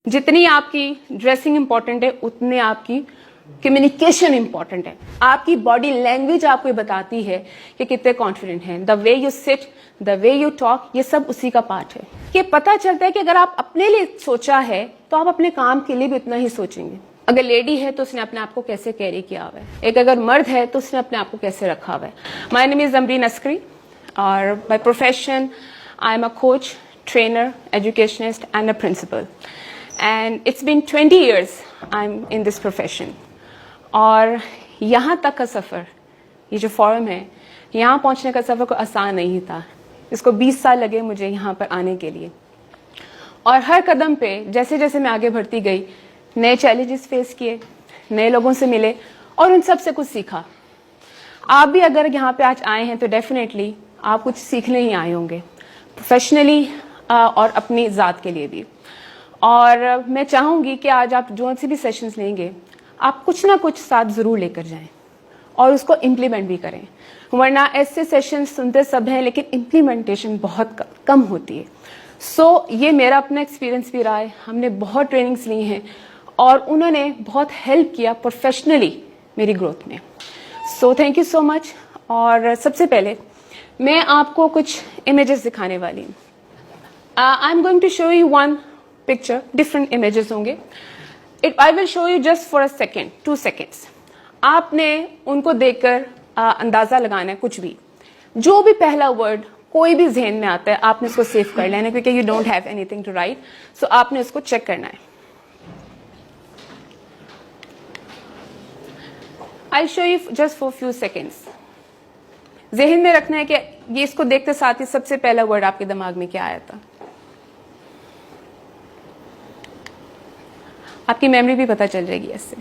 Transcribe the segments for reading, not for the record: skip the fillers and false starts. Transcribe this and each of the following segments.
जितनी आपकी dressing important है उतने आपकी कम्युनिकेशन इंपॉर्टेंट है. आपकी बॉडी लैंग्वेज आपको ये बताती है कि कितने कॉन्फिडेंट हैं. The way you sit, the way you talk, ये सब उसी का पार्ट है. कि पता चलता है कि अगर आप अपने लिए सोचा है तो आप अपने काम के लिए भी इतना ही सोचेंगे. अगर लेडी है तो उसने अपने आप को कैसे कैरी किया हुआ है, एक अगर मर्द है तो उसने अपने आप को कैसे रखा हुआ है. My name is Amreen Askari और by profession I am a coach, trainer, educationist and a principal. And it's been 20 years I'm in this profession. और यहाँ तक का सफ़र, ये जो फॉरम है, यहाँ पहुँचने का सफ़र कोई आसान नहीं था. इसको 20 साल लगे मुझे यहाँ पर आने के लिए. और हर कदम पे जैसे जैसे मैं आगे बढ़ती गई, नए चैलेंजेस फेस किए, नए लोगों से मिले और उन सब से कुछ सीखा. आप भी अगर यहाँ पे आज आए हैं तो डेफिनेटली आप कुछ सीखने ही आए होंगे, प्रोफेशनली और अपनी ज़ात के लिए भी. और मैं चाहूँगी कि आज आप जो से भी सेशंस लेंगे आप कुछ ना कुछ साथ ज़रूर लेकर जाएं और उसको इम्प्लीमेंट भी करें. वरना ऐसे सेशंस सुनते सब हैं लेकिन इम्प्लीमेंटेशन बहुत कम होती है. सो ये मेरा अपना एक्सपीरियंस भी रहा है. हमने बहुत ट्रेनिंग्स ली हैं और उन्होंने बहुत हेल्प किया प्रोफेशनली मेरी ग्रोथ में. So thank you so much. और सबसे पहले मैं आपको कुछ इमेजेस दिखाने वाली हूँ. I am going to show you one picture. Different images होंगे. I will show you just for a second, 2 seconds. आपने उनको देखकर अंदाजा लगाना है. कुछ भी, जो भी पहला वर्ड कोई भी जहन में आता है आपने उसको सेव कर लेना है, क्योंकि you don't have anything to write. So आपने उसको चेक करना है. I show you just for few seconds. जहन में रखना है कि ये इसको देखते साथ ही सबसे पहला वर्ड आपके दिमाग में क्या आया था. आपकी मेमोरी भी पता चल जाएगी इससे.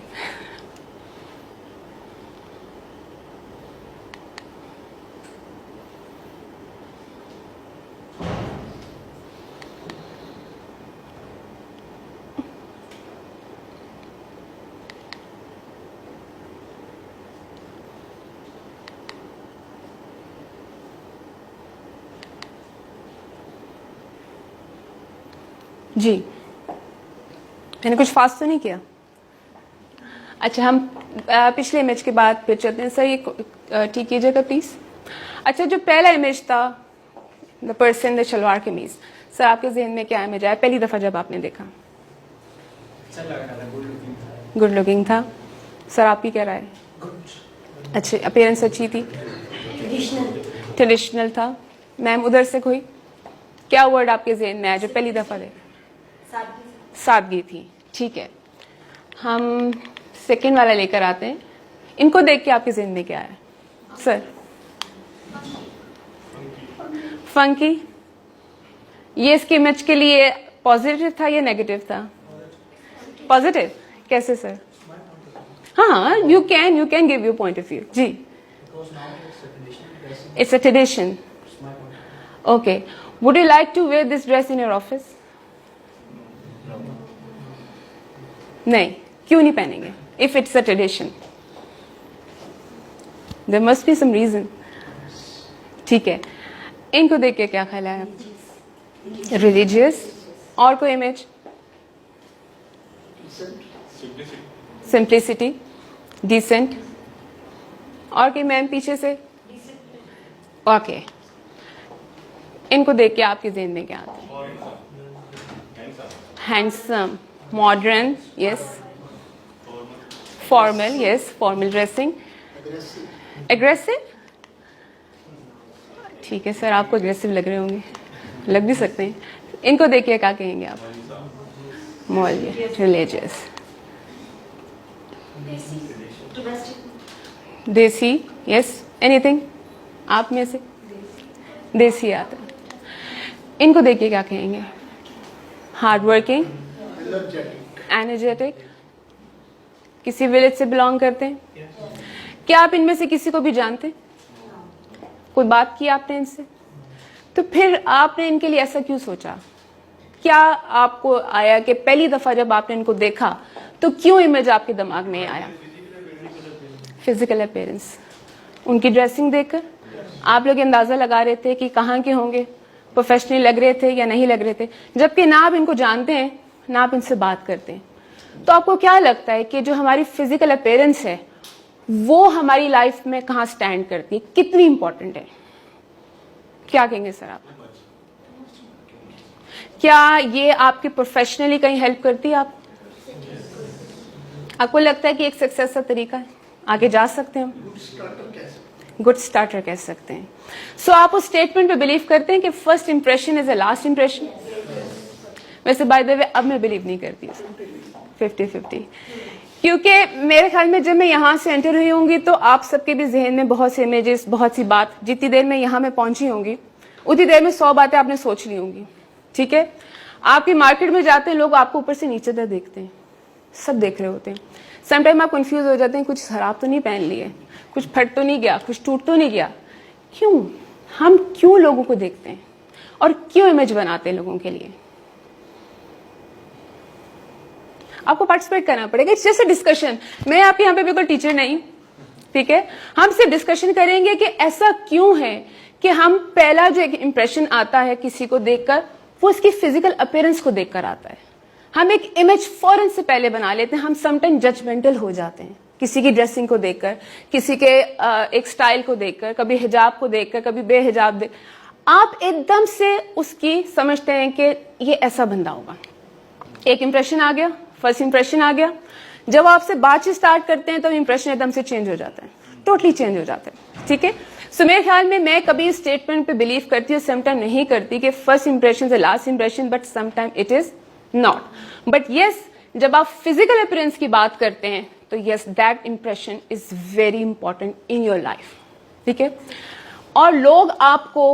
जी, मैंने कुछ फास्ट तो नहीं किया. अच्छा, हम पिछले इमेज के बाद फिर चलते हैं. सर ये ठीक कीजिएगा प्लीज. अच्छा, जो पहला इमेज था, द पर्सन द शलवार कमीज, सर आपके जहन में क्या इमेज आया पहली दफा जब आपने देखा? गुड लुकिंग था. सर आपकी क्या राय? अच्छे, अपीयरेंस अच्छी थी, ट्रेडिशनल था. मैम उधर से कोई, क्या वर्ड आपके जहन में आया जो पहली दफा देखा? सादगी थी. ठीक है, हम सेकेंड वाला लेकर आते हैं. इनको देख के आपके जहन में क्या है सर? फंकी. ये इसकी इमेज के लिए पॉजिटिव था या नेगेटिव था? पॉजिटिव. कैसे सर? हाँ, you can give your point of view. जी, it's a tradition. Okay, would you like to wear this dress in your office? नहीं. क्यों नहीं पहनेंगे? If it's a tradition, there must be some reason. ठीक है, इनको देख के क्या ख्याल है? रिलीजियस. और कोई इमेज? Simplicity, decent. और कोई मैम पीछे से? ओके, इनको देख के आपके जहन में क्या आता है? Handsome, modern, yes. Formal, yes, formal dressing. Aggressive. ठीक है सर, आपको एग्रेसिव लग रहे होंगे, लग भी सकते हैं. इनको देख के क्या कहेंगे आप? मॉडर्न, रिलीजियस, देसी, यस. एनीथिंग आप में से? देसी आता है. इनको देख के क्या कहेंगे? Hard working, energetic. किसी विलेज से बिलोंग करते हैं? क्या आप इनमें से किसी को भी जानते हैं? कोई बात की आपने इनसे? तो फिर आपने इनके लिए ऐसा क्यों सोचा? क्या आपको आया कि पहली दफा जब आपने इनको देखा तो क्यों इमेज आपके दिमाग में आया? Physical appearance. उनकी ड्रेसिंग देखकर आप लोग अंदाजा लगा रहे थे कि कहाँ के होंगे, प्रोफेशनली लग रहे थे या नहीं लग रहे थे, जबकि ना आप इनको जानते हैं ना आप इनसे बात करते हैं, तो आपको क्या लगता है कि जो हमारी फिजिकल अपीयरेंस है वो हमारी लाइफ में कहाँ स्टैंड करती है, कितनी इंपॉर्टेंट है? क्या कहेंगे सर आप? क्या ये आपके प्रोफेशनली कहीं हेल्प करती है? आपको लगता है कि एक सक्सेस का तरीका है, आगे जा सकते हैं हम? गुड स्टार्टर कह सकते हैं। सो आप उस स्टेटमेंट पे बिलीव करते हैं कि first impression is a last impression? वैसे बाय द वे अब मैं बिलीव नहीं करती 50-50, क्योंकि मेरे ख्याल में जब मैं यहाँ से एंटर हुई होंगी तो आप सबके भी जहन में बहुत से इमेजेस, बहुत सी बात, जितनी देर में यहाँ में पहुंची होंगी उतनी देर में 100 बातें आपने सोच ली होंगी। ठीक है, आपकी मार्केट में जाते हैं लोग आपको ऊपर से नीचे तक देखते हैं, सब देख रहे होते हैं। समटाइम आप कंफ्यूज हो जाते हैं, कुछ खराब तो नहीं पहन लिए, कुछ फट तो नहीं गया, कुछ टूट तो नहीं गया। क्यों? हम क्यों लोगों को देखते हैं और क्यों इमेज बनाते हैं लोगों के लिए? आपको पार्टिसिपेट करना पड़ेगा। It's just a discussion. मैं आपके यहाँ पे बिल्कुल टीचर नहीं, ठीक है। हम सिर्फ डिस्कशन करेंगे कि ऐसा क्यों है कि हम पहला जो एक इंप्रेशन आता है किसी को देखकर वो उसकी फिजिकल अपीयरेंस को देखकर आता है। हम एक इमेज फौरन से पहले बना लेते हैं। हम समटाइम जजमेंटल हो जाते हैं किसी की ड्रेसिंग को देखकर, किसी के एक स्टाइल को देखकर, कभी हिजाब को देखकर, कभी बेहिजाब देख, आप एकदम से उसकी समझते हैं कि ये ऐसा बंदा होगा। एक इंप्रेशन आ गया, फर्स्ट इंप्रेशन आ गया। जब आपसे बातचीत स्टार्ट करते हैं तो इंप्रेशन एकदम से चेंज हो जाता है, टोटली चेंज हो जाता है। ठीक है, सो मेरे ख्याल में मैं कभी इस स्टेटमेंट पे बिलीव करती हूँ, समटाइम नहीं करती कि फर्स्ट इंप्रेशन से last impression, but sometime it is not. But yes, जब आप फिजिकल अपीयरेंस की बात करते हैं तो yes, that impression is very important in your life. ठीक है, और लोग आपको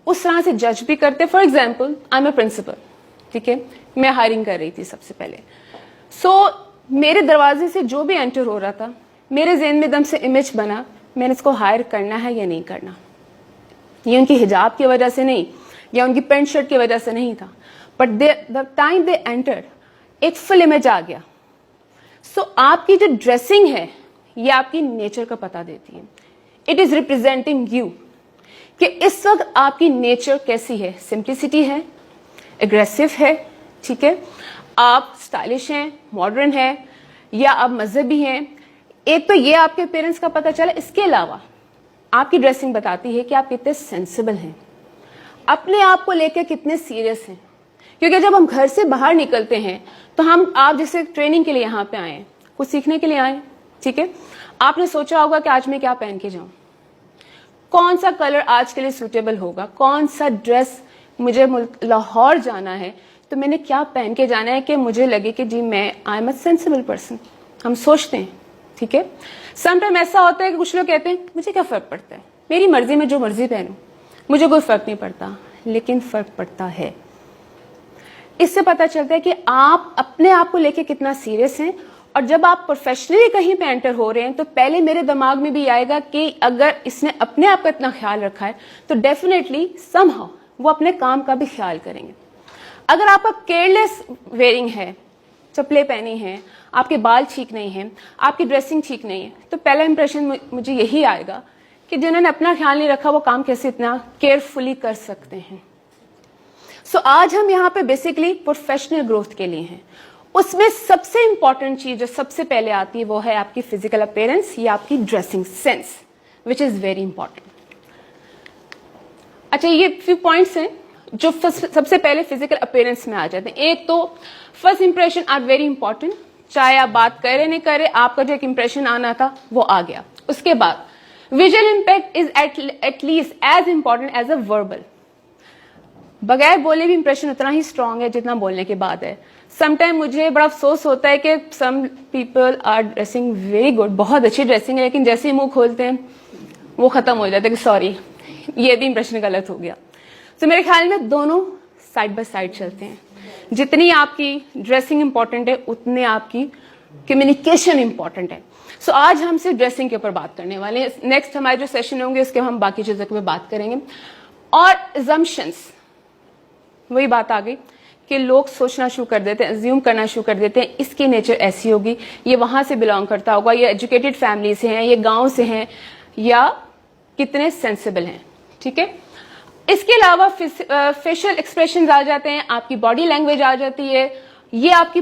उस तरह से जज भी करते हैं। For example, I am a principal, ठीक है, मैं हायरिंग कर रही थी सबसे पहले। मेरे दरवाजे से जो भी एंटर हो रहा था, मेरे ज़हन में एकदम से इमेज बना, मैंने इसको हायर करना है या नहीं करना। ये उनकी हिजाब की वजह से नहीं या उनकी पैंट शर्ट की वजह से नहीं था, but the time they entered एक फुल इमेज आ गया। आपकी जो ड्रेसिंग है ये आपकी नेचर का पता देती है। इट इज रिप्रेजेंटिंग यू कि इस वक्त आपकी नेचर कैसी है। सिंप्लिसिटी है, एग्रेसिव है, ठीक है, आप स्टाइलिश हैं, मॉडर्न हैं, या आप मजहबी हैं। एक तो ये आपके पेरेंट्स का पता चला। इसके अलावा आपकी ड्रेसिंग बताती है कि आप कितने सेंसिबल हैं, अपने आप को लेकर कितने सीरियस हैं। क्योंकि जब हम घर से बाहर निकलते हैं तो आप जैसे ट्रेनिंग के लिए यहाँ पे आए हैं, कुछ सीखने के लिए आए, ठीक है, आपने सोचा होगा कि आज मैं क्या पहन के जाऊं, कौन सा कलर आज के लिए सूटेबल होगा, कौन सा ड्रेस, मुझे लाहौर जाना है तो मैंने क्या पहन के जाना है कि मुझे लगे कि जी मैं आई एम अ सेंसिबल पर्सन। हम सोचते हैं, ठीक है। समटाइम ऐसा होता है कि कुछ लोग कहते हैं मुझे क्या फर्क पड़ता है, मेरी मर्जी में जो मर्जी पहनूं, मुझे कोई फर्क नहीं पड़ता। लेकिन फर्क पड़ता है। इससे पता चलता है कि आप अपने आप को लेके कितना सीरियस हैं। और जब आप प्रोफेशनली कहीं पे एंटर हो रहे हैं तो पहले मेरे दिमाग में भी आएगा कि अगर इसने अपने आप का इतना ख्याल रखा है तो डेफिनेटली समहाउ वो अपने काम का भी ख्याल करेंगे। अगर आपका केयरलेस वेयरिंग है, चप्पलें पहनी हैं, आपके बाल ठीक नहीं हैं, आपकी ड्रेसिंग ठीक नहीं है, तो पहला इंप्रेशन मुझे यही आएगा कि जिन्होंने अपना ख्याल नहीं रखा वो काम कैसे इतना केयरफुली कर सकते हैं। आज हम यहाँ पे बेसिकली प्रोफेशनल ग्रोथ के लिए हैं। उसमें सबसे इंपॉर्टेंट चीज जो सबसे पहले आती है वो है आपकी फिजिकल अपीयरेंस या आपकी dressing sense, which is very important. अच्छा, ये फ्यू पॉइंट्स हैं जो सबसे पहले फिजिकल अपीयरेंस में आ जाते हैं। एक तो first impression are very important, चाहे आप बात करे नहीं करे, आपका जो एक इंप्रेशन आना था वो आ गया। उसके बाद visual impact is at least as important as a verbal. बगैर बोले भी इंप्रेशन उतना ही स्ट्रांग है जितना बोलने के बाद है। समटाइम मुझे बड़ा अफसोस होता है कि some people are dressing very good, बहुत अच्छी ड्रेसिंग है, लेकिन जैसे ही मुंह खोलते हैं वो खत्म हो जाता है कि सॉरी ये भी इंप्रेशन गलत हो गया। तो मेरे ख्याल में दोनों साइड बाय साइड चलते हैं। जितनी आपकी ड्रेसिंग इंपॉर्टेंट है उतने आपकी कम्युनिकेशन इंपॉर्टेंट है। आज हम सिर्फ ड्रेसिंग के ऊपर बात करने वाले हैं। नेक्स्ट हमारे जो सेशन होंगे उसके हम बाकी चीजों के ऊपर बात करेंगे। और assumptions, वही बात आ गई कि लोग सोचना शुरू कर देते हैं, अज्यूम करना शुरू कर देते हैं इसकी नेचर ऐसी होगी, ये वहां से बिलोंग करता होगा, ये एजुकेटेड फैमिली से हैं, ये गांव से हैं, या कितने सेंसिबल हैं, ठीक है। इसके अलावा फेशियल एक्सप्रेशंस आ जाते हैं, आपकी बॉडी लैंग्वेज आ जाती है, ये आपकी